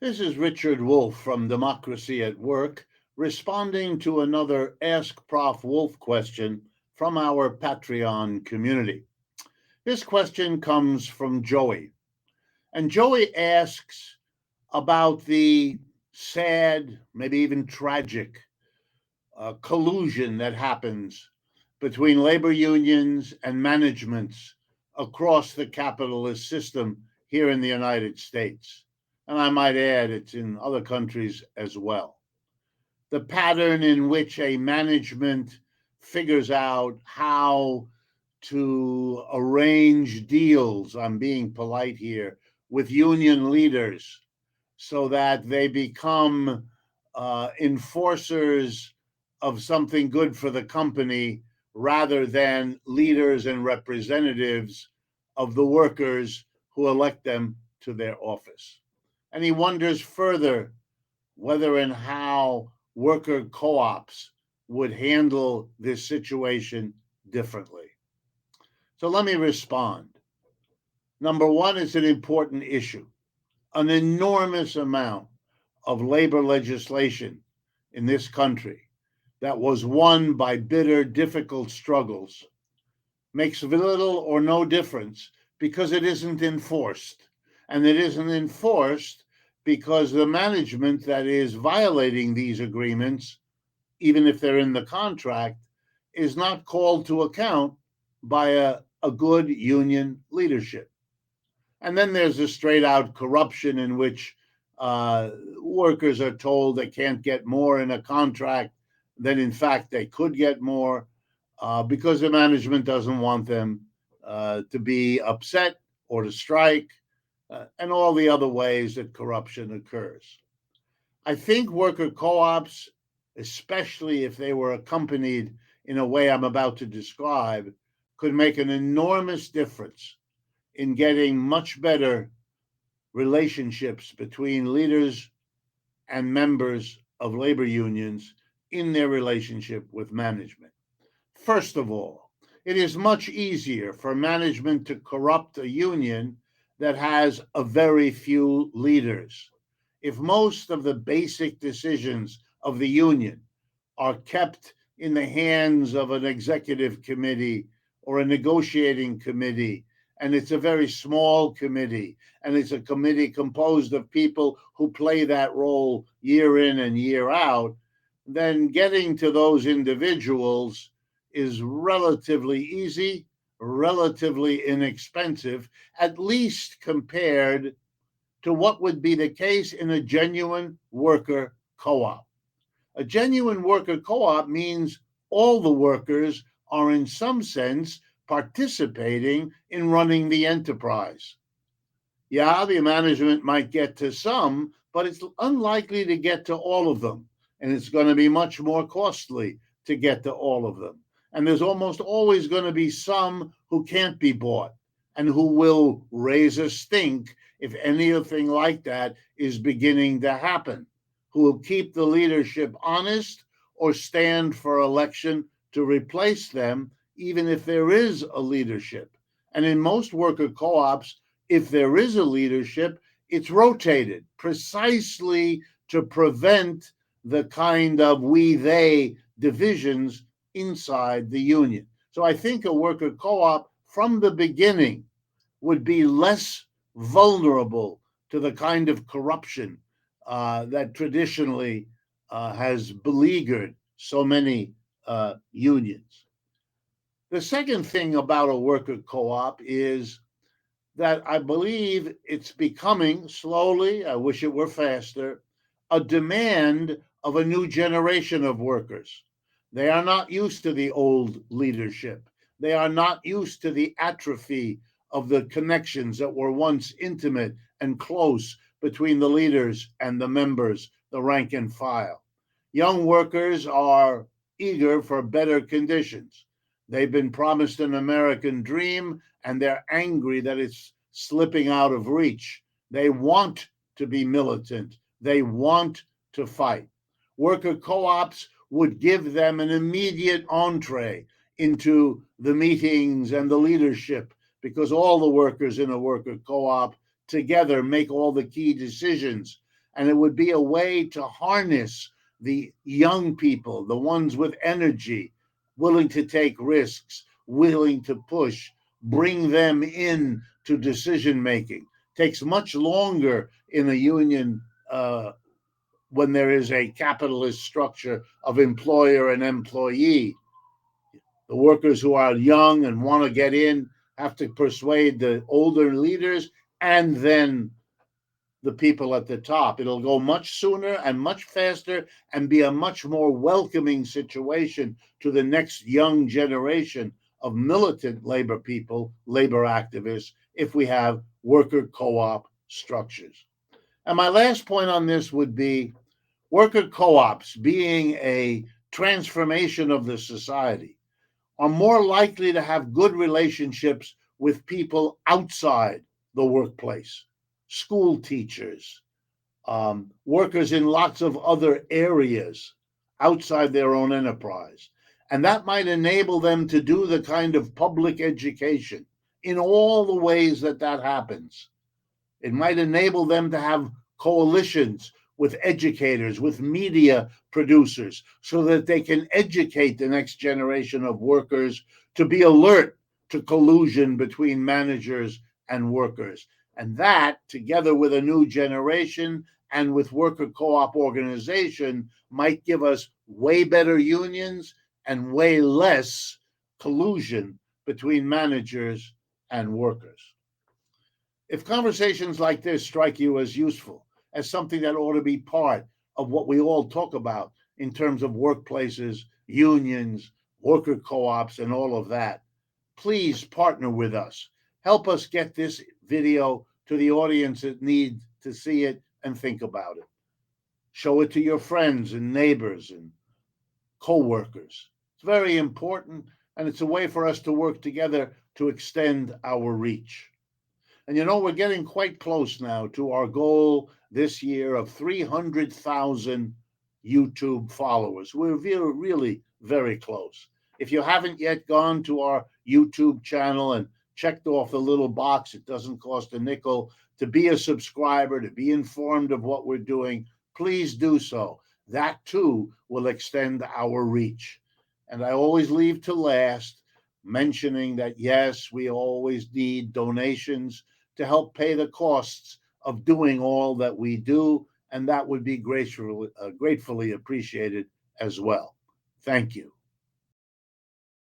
This is Richard Wolff from Democracy at Work, responding to another Ask Prof. Wolff question from our Patreon community. This question comes from Joey, and Joey asks about the sad, maybe even tragic collusion that happens between labor unions and managements across the capitalist system here in the United States. And I might add, it's in other countries as well. The pattern in which a management figures out how to arrange deals, I'm being polite here, with union leaders so that they become enforcers of something good for the company rather than leaders and representatives of the workers who elect them to their office. And he wonders further whether and how worker co-ops would handle this situation differently. So let me respond. Number one, it's an important issue. An enormous amount of labor legislation in this country that was won by bitter, difficult struggles makes little or no difference because it isn't enforced. And it isn't enforced because the management that is violating these agreements, even if they're in the contract, is not called to account by a good union leadership. And then there's the straight out corruption in which workers are told they can't get more in a contract than in fact they could get more because the management doesn't want them to be upset or to strike, and all the other ways that corruption occurs. I think worker co-ops, especially if they were accompanied in a way I'm about to describe, could make an enormous difference in getting much better relationships between leaders and members of labor unions in their relationship with management. First of all, it is much easier for management to corrupt a union that has a very few leaders. If most of the basic decisions of the union are kept in the hands of an executive committee or a negotiating committee, and it's a very small committee, and it's a committee composed of people who play that role year in and year out, then getting to those individuals is relatively easy, relatively inexpensive, at least compared to what would be the case in a genuine worker co-op. A genuine worker co-op means all the workers are in some sense participating in running the enterprise. Yeah, the management might get to some, but it's unlikely to get to all of them. And it's going to be much more costly to get to all of them. And there's almost always going to be some who can't be bought and who will raise a stink if anything like that is beginning to happen, who will keep the leadership honest or stand for election to replace them, even if there is a leadership. And in most worker co-ops, if there is a leadership, it's rotated precisely to prevent the kind of we-they divisions inside the union. So I think a worker co-op from the beginning would be less vulnerable to the kind of corruption that traditionally has beleaguered so many unions. The second thing about a worker co-op is that I believe it's becoming slowly, I wish it were faster, a demand of a new generation of workers. They are not used to the old leadership. They are not used to the atrophy of the connections that were once intimate and close between the leaders and the members, the rank and file. Young workers are eager for better conditions. They've been promised an American dream, and they're angry that it's slipping out of reach. They want to be militant. They want to fight. Worker co-ops would give them an immediate entree into the meetings and the leadership because all the workers in a worker co-op together make all the key decisions And it would be a way to harness the young people, the ones with energy, willing to take risks, willing to push, bring them in to decision making. Takes much longer in a union when there is a capitalist structure of employer and employee. The workers who are young and want to get in have to persuade the older leaders and then the people at the top. It'll go much sooner and much faster and be a much more welcoming situation to the next young generation of militant labor people, labor activists, if we have worker co-op structures. And my last point on this would be worker co-ops, being a transformation of the society, are more likely to have good relationships with people outside the workplace, school teachers, workers in lots of other areas outside their own enterprise. And that might enable them to do the kind of public education in all the ways that that happens. It might enable them to have coalitions with educators, with media producers, so that they can educate the next generation of workers to be alert to collusion between managers and workers. And that, together with a new generation and with worker co-op organization, might give us way better unions and way less collusion between managers and workers. If conversations like this strike you as useful, as something that ought to be part of what we all talk about in terms of workplaces, unions, worker co-ops, and all of that, please partner with us. Help us get this video to the audience that need to see it and think about it. Show it to your friends and neighbors and co-workers. It's very important, and it's a way for us to work together to extend our reach. And you know, we're getting quite close now to our goal this year of 300,000 YouTube followers. We're really very close. If you haven't yet gone to our YouTube channel and checked off the little box, it doesn't cost a nickel to be a subscriber, to be informed of what we're doing, please do so. That too will extend our reach. And I always leave to last mentioning that, yes, we always need donations to help pay the costs of doing all that we do, and that would be gratefully appreciated as well. Thank you.